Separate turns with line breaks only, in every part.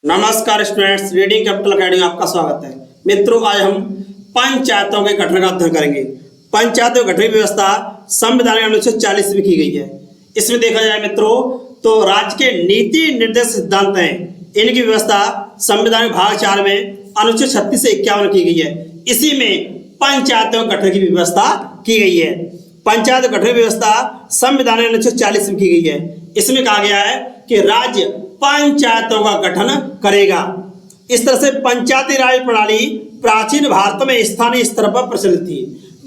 नमस्कार students, reading capital academy में आपका स्वागत है। मित्रों, आज हम पंचायतों के गठन का अध्ययन करेंगे। पंचायतों की गठन की व्यवस्था संविधान के अनुच्छेद 40 में की गई है। इसमें देखा जाए मित्रों तो राज्य के नीति निर्देश सिद्धांत हैं, इनकी व्यवस्था संविधान के भाग 4 में अनुच्छेद 36 से 51 की गई है। इसी में पंचायतों के गठन की व्यवस्था की गई है। पंचायत गठन व्यवस्था संविधान के अनुच्छेद 40 में की गई है। इसमें कहा गया है कि राज्य पंचायतों का गठन करेगा। इस तरह से पंचायती राज प्रणाली प्राचीन भारत में स्थानीय स्तर पर प्रचलित थी।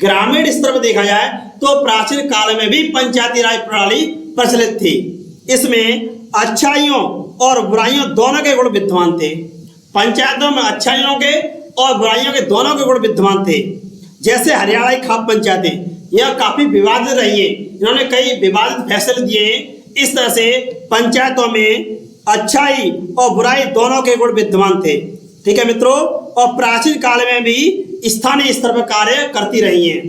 ग्रामीण स्तर पर देखा जाए तो प्राचीन काल में भी पंचायती राज प्रणाली प्रचलित थी। इसमें अच्छाइयों और बुराइयों दोनों के गुण विद्यमान थे। पंचायतों में अच्छाइयों के और बुराइयों के दोनों के गुण विद्यमान थे। जैसे हरियाणा की खाप पंचायतें, यह काफी विवादित रही है। इन्होंने कई विवादित फैसले दिए। इस तरह से पंचायतों में अच्छाई और बुराई दोनों के गुण विद्यमान थे। ठीक है मित्रों, और प्राचीन काल में भी स्थानीय स्तर पर कार्य करती रही हैं।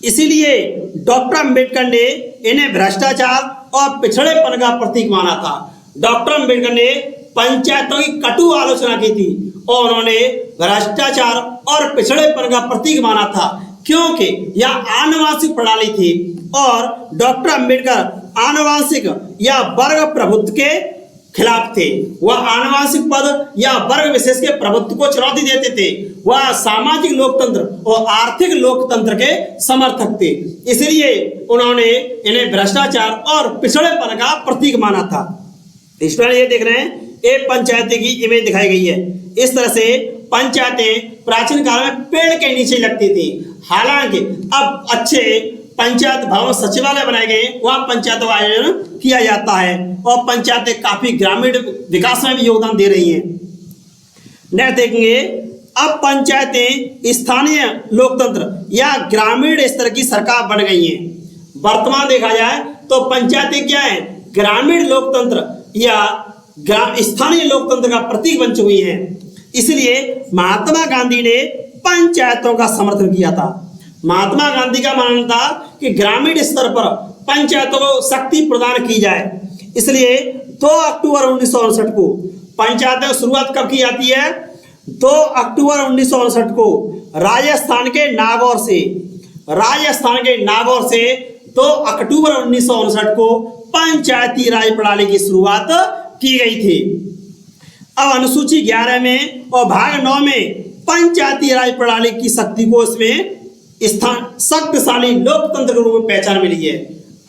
इसीलिए डॉक्टर अम्बेडकर ने इन्हें भ्रष्टाचार और पिछड़ेपन का प्रतीक माना था। डॉक्टर अम्बेडकर ने पंचायतों की कटु आलोचना की थी और उन्होंने भ्रष्टाचार और पिछड़ेपन का प्रतीक माना था, क्योंकि यह आनुवंशिक प्रणाली थी और डॉक्टर अम्बेडकर आनुवंशिक या वर्ग प्रभुत्व के खिलाफ थे। वह आनुवंशिक पद या वर्ग विशेष के प्रभुत्व को चुनौती देते थे। वह सामाजिक लोकतंत्र और आर्थिक लोकतंत्र के समर्थक थे। इसलिए उन्होंने इन्हें भ्रष्टाचार और पिछड़ेपन का प्रतीक माना था। इसमें ये देख रहे हैं, एक पंचायती की इमेज दिखाई गई है। इस तरह से पंचायतें प्राचीन काल में पेड़ के नीचे लगती थी। हालांकि अब अच्छे पंचायत भवन सचिवालय बनाए गए, वहां पंचायतों का आयोजन किया जाता है और पंचायतें काफी ग्रामीण विकास में भी योगदान दे रही हैं। नेक्स्ट देखेंगे, अब पंचायतें स्थानीय लोकतंत्र या ग्रामीण स्तर की सरकार बन गई हैं। वर्तमान देखा जाए तो पंचायतें क्या है, ग्रामीण लोकतंत्र या स्थानीय लोकतंत्र का प्रतीक बन चुकी हैं। इसलिए महात्मा गांधी ने पंचायतों का समर्थन किया था। महात्मा गांधी का मानना था कि ग्रामीण स्तर पर पंचायतों को शक्ति प्रदान की जाए। इसलिए 2 अक्टूबर 1959 को पंचायतों की शुरुआत कब की जाती है? 2 अक्टूबर 1959 को राजस्थान के नागौर से 2 अक्टूबर 1959 को पंचायती राज प्रणाली की शुरुआत की गई थी। अब अनुसूची 11 में और भाग 9 में पंचायती राज प्रणाली की शक्ति को इसमें शक्तिशाली लोकतंत्र के रूप में पहचान मिली है।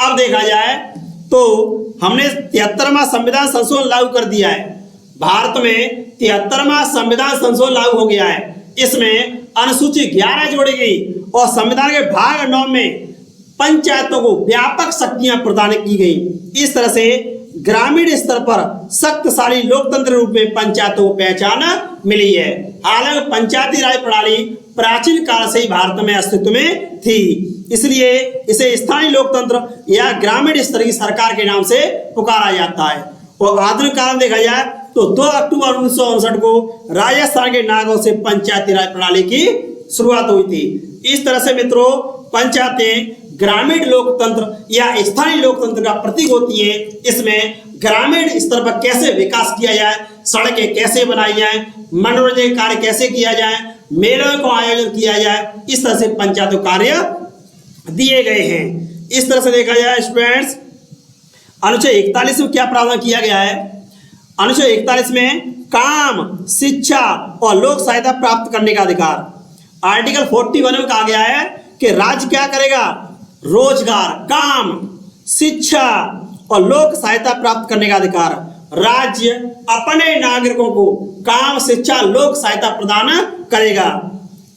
अब देखा जाए तो हमने 73वां संविधान संशोधन लागू कर दिया है। भारत में 73वां संविधान संशोधन लागू हो गया है। इसमें अनुसूची 11 जोड़ी गई और संविधान के भाग 9 में पंचायतों को व्यापक शक्तियां प्रदान की गई। इस तरह से ग्रामीण स्तर पर शक्तिशाली लोकतंत्र रूप में पंचायतों को पहचान मिली है। हालांकि पंचायती राज प्रणाली प्राचीन काल से ही भारत में अस्तित्व में थी, इसलिए इसे स्थानीय लोकतंत्र या ग्रामीण स्तर की सरकार के नाम से पुकारा जाता है। और आधुनिक काल में देखा जाए तो 2 अक्टूबर 1959 को राजस्थान के नागौर से पंचायती राज प्रणाली की शुरुआत हुई थी। इस तरह से मित्रों, पंचायतें ग्रामीण लोकतंत्र या स्थानीय लोकतंत्र का प्रतीक होती है। इसमें ग्रामीण स्तर पर कैसे विकास किया जाए, सड़कें कैसे बनाई जाए, मनोरंजन कार्य कैसे किया जाए, मेलों को आयोजन किया जाए, इस तरह से पंचायतों कार्य दिए गए हैं। इस तरह से देखा जाए स्टूडेंट्स, अनुच्छेद 41 में क्या प्रावधान किया गया है? अनुच्छेद 41 में काम, शिक्षा और लोक सहायता प्राप्त करने का अधिकार। आर्टिकल 41 में कहा गया है कि राज्य क्या करेगा? रोजगार, काम, शिक्षा और लोक सहायता प्राप्त करने का अधिकार। राज्य अपने नागरिकों को काम, शिक्षा, लोक सहायता प्रदान करेगा।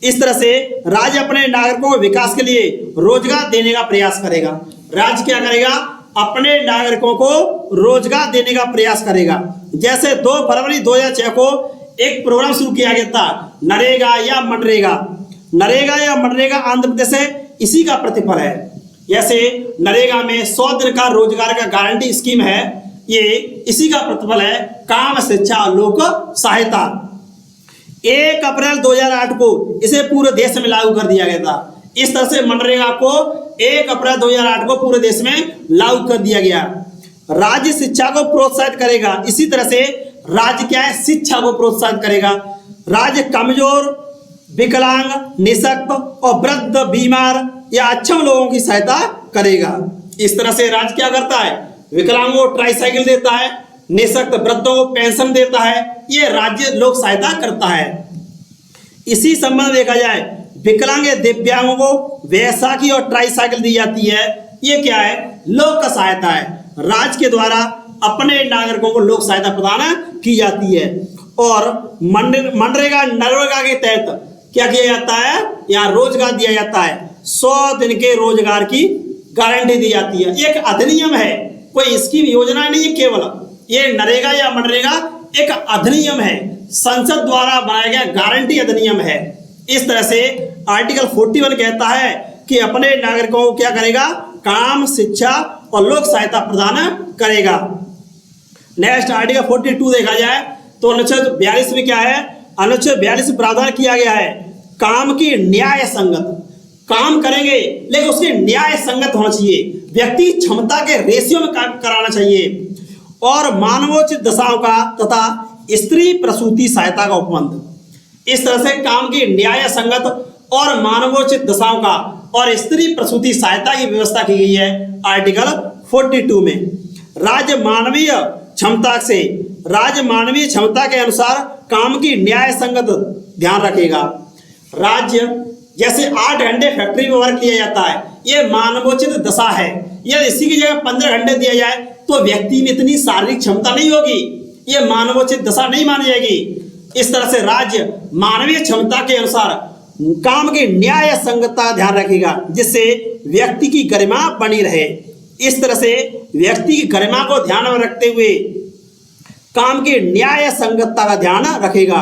इस तरह से राज्य अपने नागरिकों को विकास के लिए रोजगार देने का प्रयास करेगा। राज्य क्या करेगा? अपने नागरिकों को रोजगार देने का प्रयास करेगा। जैसे 2 फरवरी 2006 को एक प्रोग्राम शुरू किया गया था, नरेगा या मनरेगा। नरेगा या मनरेगा आंध्र प्रदेश से इसी का प्रतिफल है। जैसे नरेगा में 100 दिन का रोजगार का गारंटी स्कीम है, ये इसी का प्रतिफल है। काम, शिक्षा और लोक सहायता 1 अप्रैल 2008 को इसे पूरे देश में लागू कर दिया गया था। इस तरह से मनरेगा को 1 अप्रैल 2008 को पूरे देश में लागू कर दिया गया। राज्य शिक्षा को प्रोत्साहित करेगा। इसी तरह से राज्य क्या है, शिक्षा को प्रोत्साहित करेगा। राज्य कमजोर, विकलांग, निःशक्त और वृद्ध, बीमार या अक्षम लोगों की सहायता करेगा। इस तरह से राज्य क्या करता है, विकलांगों को ट्राईसाइकिल देता है, निःशक्त वृद्धों को पेंशन देता है, ये राज्य लोक सहायता करता है। इसी संबंध में देखा जाए विकलांग या दिव्यांगों को वैसाखी और ट्राईसाइकिल दी जाती है, ये क्या है, लोक सहायता है। राज्य के द्वारा अपने नागरिकों को लोक सहायता प्रदान की जाती है। और मनरेगा नरेगा के तहत क्या किया जाता है, यहाँ रोजगार दिया जाता है, 100 दिन के रोजगार की गारंटी दी जाती है। एक अधिनियम है, कोई इसकी योजना नहीं है, केवल ये नरेगा या मनरेगा एक अधिनियम है, संसद द्वारा बनाया गया गारंटी अधिनियम है। इस तरह से आर्टिकल 41 कहता है कि अपने नागरिकों को क्या करेगा, काम, शिक्षा और लोक सहायता प्रदान करेगा। नेक्स्ट आर्टिकल 42 देखा जाए तो अनुच्छेद 42 में क्या है, अनुच्छेद 42 प्रावधान किया गया है काम की न्याय संगत, काम करेंगे लेकिन उसकी न्याय संगत होना चाहिए, व्यक्ति क्षमता के रेशियो में काम कराना चाहिए। और मानवोचित दशाओं का तथा स्त्री प्रसूति सहायता का उपबंध। इस तरह से काम की न्याय संगत और मानवोचित दशाओं का और स्त्री प्रसूति सहायता की व्यवस्था की गई है आर्टिकल 42 में। राज्य मानवीय क्षमता के अनुसार काम की न्याय संगत ध्यान रखेगा। राज्य जैसे 8 घंटे फैक्ट्री में वर्क किया जाता है, ये मानवोचित दशा है। यदि इसी की जगह 15 घंटे दिया जाए तो व्यक्ति में इतनी शारीरिक क्षमता नहीं होगी, ये मानवोचित दशा नहीं मानी जाएगी। इस तरह से राज्य मानवीय क्षमता के अनुसार काम की न्याय संगतता का ध्यान रखेगा, जिससे व्यक्ति की गरिमा बनी रहे। इस तरह से व्यक्ति की गरिमा को ध्यान में रखते हुए काम की न्याय संगतता का ध्यान रखेगा।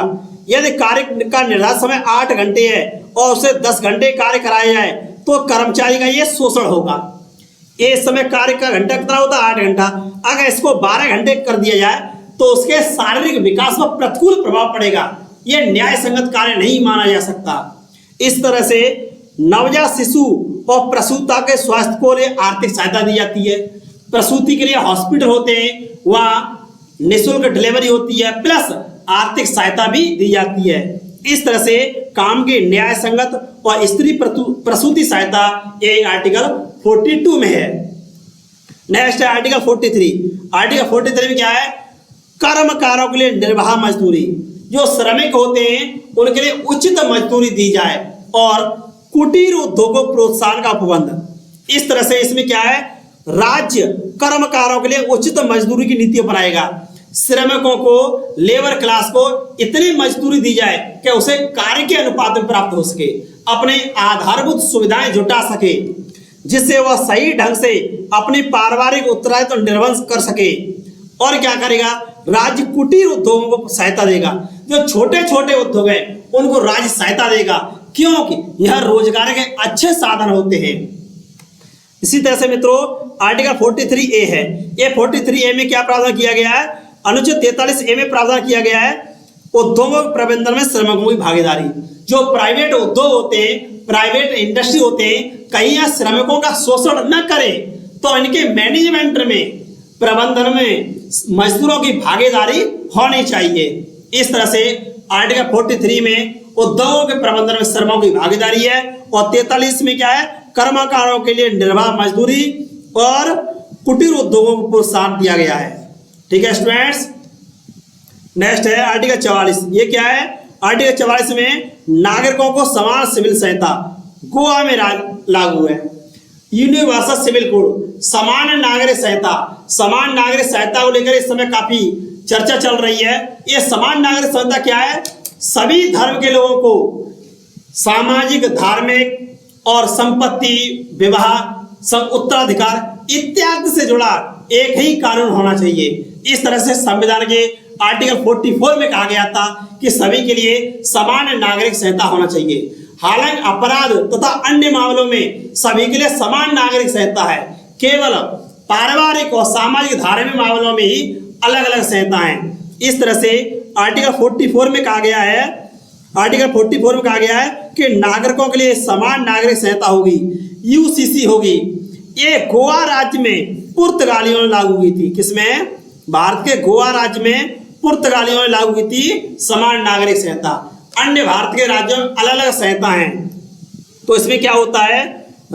यदि कार्य का निर्धारित समय 8 घंटे है और उसे 10 घंटे कार्य कराया जाए तो कर्मचारी का ये शोषण होगा। इस समय कार्य का घंटा कितना होता है, 8 घंटा। अगर इसको 12 घंटे कर दिया जाए तो उसके शारीरिक विकास पर प्रतिकूल प्रभाव पड़ेगा, यह न्याय संगत कार्य नहीं माना जा सकता। इस तरह से नवजात शिशु और प्रसूता के स्वास्थ्य को लिए आर्थिक सहायता दी जाती है। प्रसूति के लिए हॉस्पिटल होते हैं, वहाँ निःशुल्क डिलीवरी होती है, प्लस आर्थिक सहायता भी दी जाती है। इस तरह से काम की न्याय संगत और स्त्री प्रसूति सहायता ये आर्टिकल 42 में है। नेक्स्ट है आर्टिकल 43। आर्टिकल 43 में क्या है, कर्मकारों के लिए निर्वाह मजदूरी, जो श्रमिक होते हैं उनके लिए उचित मजदूरी दी जाए, और कुटीर उद्योगों प्रोत्साहन का उपबंध। इस तरह से इसमें क्या है, राज्य कर्मकारों के लिए उचित मजदूरी की नीति अपनाएगा। श्रमिकों को, लेबर क्लास को इतनी मजदूरी दी जाए कि उसे कार्य के अनुपात में प्राप्त हो सके, अपने आधारभूत सुविधाएं जुटा सके, जिससे वह सही ढंग से अपनी पारिवारिक उत्तरदायित्व निर्वहन कर सके। और क्या करेगा, राज्य कुटीर उद्योगों को सहायता देगा। जो छोटे छोटे उद्योग हैं उनको राज्य सहायता देगा, क्योंकि यह रोजगार के अच्छे साधन होते हैं। इसी तरह से मित्रों आर्टिकल 43A है। ये 43A में क्या प्रावधान किया गया है, अनुच्छेद 43A में प्रावधान किया गया है उद्योगों के प्रबंधन में श्रमिकों की भागीदारी। जो प्राइवेट उद्योग होते हैं, प्राइवेट इंडस्ट्री होते हैं, कहीं यहाँ श्रमिकों का शोषण न करें, तो इनके मैनेजमेंट में, प्रबंधन में मजदूरों की भागीदारी होनी चाहिए। इस तरह से आर्टिकल 43 में उद्योगों के प्रबंधन में श्रमिकों की भागीदारी है, और 43 में क्या है, कर्मकारों के लिए निर्वाह मजदूरी और कुटीर उद्योगों को प्रोत्साहन दिया गया है। ठीक है स्टूडेंट्स। नेक्स्ट है आर्टिकल 44। ये क्या है, आर्टिकल 44 में नागरिकों को समान सिविल सहायता गोवा में लागू है। यूनिवर्सल सिविल कोड, समान नागरिक सहायता। समान नागरिक सहायता को लेकर इस समय काफी चर्चा चल रही है। ये समान नागरिक सहायता क्या है, सभी धर्म के लोगों को सामाजिक, धार्मिक और संपत्ति, विवाह, उत्तराधिकार इत्यादि से जुड़ा एक ही कानून होना चाहिए। इस तरह से संविधान के आर्टिकल 44 में कहा गया था कि सभी के लिए समान नागरिक सहायता होना चाहिए। हालांकि अपराध तथा अन्य मामलों में सभी के लिए समान नागरिक सहायता है, केवल पारिवारिक और सामाजिक धार्मिक मामलों में ही अलग अलग सहायता है। इस तरह से आर्टिकल 44 में कहा गया है, आर्टिकल 44 में कहा गया है कि नागरिकों के लिए समान नागरिक सहायता होगी, यूसीसी होगी। ये गोवा राज्य में पुर्तगालियों ने लागू की थी। किसमें, भारत के गोवा राज्य में पुर्तगालियों ने लागू की थी समान नागरिक संहिता। अन्य भारत के राज्यों में अलग अलग संहिता हैं। तो इसमें क्या होता है,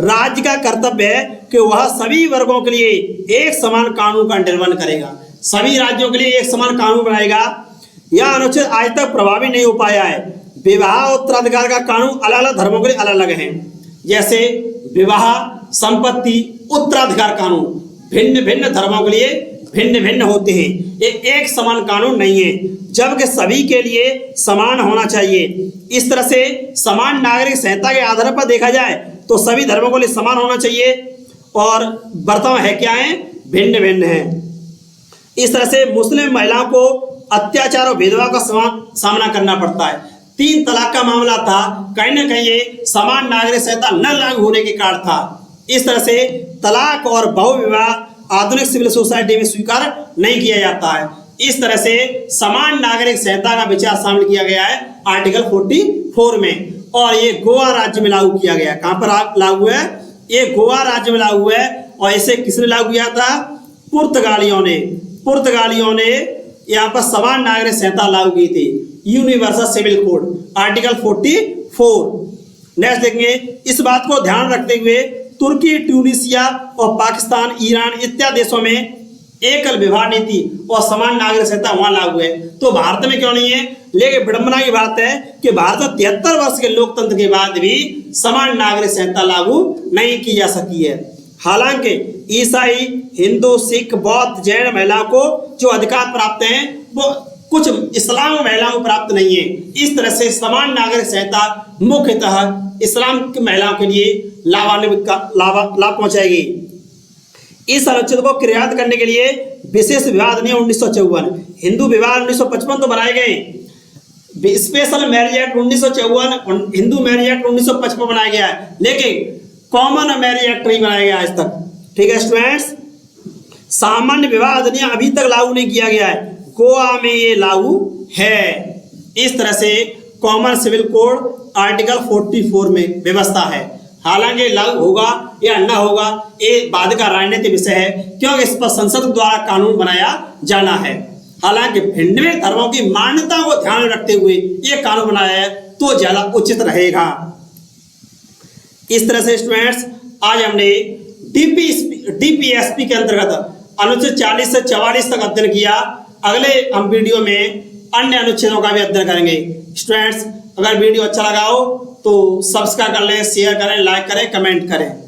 राज्य का कर्तव्य है कि वह सभी वर्गों के लिए एक समान कानून का निर्माण करेगा, सभी राज्यों के लिए एक समान कानून बनाएगा। यह अनुच्छेद आज तक प्रभावी नहीं हो पाया है। विवाह और उत्तराधिकार का कानून अलग अलग धर्मों के लिए अलग अलग है। जैसे विवाह, संपत्ति, उत्तराधिकार कानून भिन्न भिन्न धर्मों के लिए भिन्न भिन्न होते हैं। ये एक समान कानून नहीं है, जबकि सभी के लिए समान होना चाहिए। इस तरह से समान नागरिक संहिता के आधार पर देखा जाए तो सभी धर्मों के लिए समान होना चाहिए, और वर्तमान है क्या है, भिन्न भिन्न है। इस तरह से मुस्लिम महिलाओं को अत्याचार और भेदभाव का सामना करना पड़ता है। 3 तलाक का मामला था, कहीं ना कहीं ये समान नागरिक संहिता न लागू होने के कारण था। इस तरह से तलाक और बहुविवाह आधुनिक सिविल सोसाइटी में स्वीकार नहीं किया जाता है। इस तरह से समान नागरिक संहिता का विचार शामिल किया गया है आर्टिकल 44 में, और ये गोवा राज्य में लागू किया गया। कहां पर लागू है, ये गोवा राज्य में लागू है। और इसे किसने लागू किया था, पुर्तगालियों ने यहाँ पर समान नागरिक संहिता लागू की थी, universal civil code article 44। Next देखेंगे, इस बात को ध्यान रखते हुए तुर्की, ट्यूनिसिया और पाकिस्तान, ईरान इत्यादि देशों में एकल विवाह नीति और समान नागरिक संहिता वहां लागू है, तो भारत में क्यों नहीं है। लेकिन विडंबना की बात है कि भारत में 73 वर्ष के लोकतंत्र के बाद भी समान नागरिक संहिता लागू नहीं की जा सकी है। हालांकि ईसाई, हिंदू, सिख, बौद्ध, जैन महिलाओं को जो अधिकार प्राप्त हैं वो कुछ इस्लाम महिलाओं को प्राप्त नहीं है। इस तरह से समान नागरिक संहिता मुख्यतः इस्लाम की महिलाओं के लिए लाभ पहुंचाएगी। इस अनुच्छेद को क्रियान्वित करने के लिए विशेष विवाह अधिनियम 1954, हिंदू विवाह 1955 तो बनाए गए, special marriage act 1954, Hindu marriage act 1955 बनाया गया है, लेकिन कॉमन मैरिज एक्ट नहीं बनाया गया आज तक। ठीक है स्टूडेंट्स, सामान्य विवाह अधिनियम अभी तक लागू नहीं किया गया है, गोवा में ये लागू है। इस तरह से कॉमन सिविल कोड आर्टिकल 44 में व्यवस्था है। हालांकि लागू होगा या न होगा ये बाद का राजनीतिक विषय है, क्योंकि इस पर संसद द्वारा कानून बनाया जाना है। हालांकि भिन्न धर्मों की मान्यता को ध्यान में रखते हुए ये कानून बनाया है तो ज्यादा उचित रहेगा। इस तरह से स्टूडेंट्स आज हमने डीपीएसपी के अंतर्गत अनुच्छेद 40 से 44 तक अध्ययन किया। अगले हम वीडियो में अन्य अनुच्छेदों का भी अध्ययन करेंगे। स्टूडेंट्स अगर वीडियो अच्छा लगा हो तो सब्सक्राइब कर लें, शेयर करें, लाइक करें, कमेंट करें।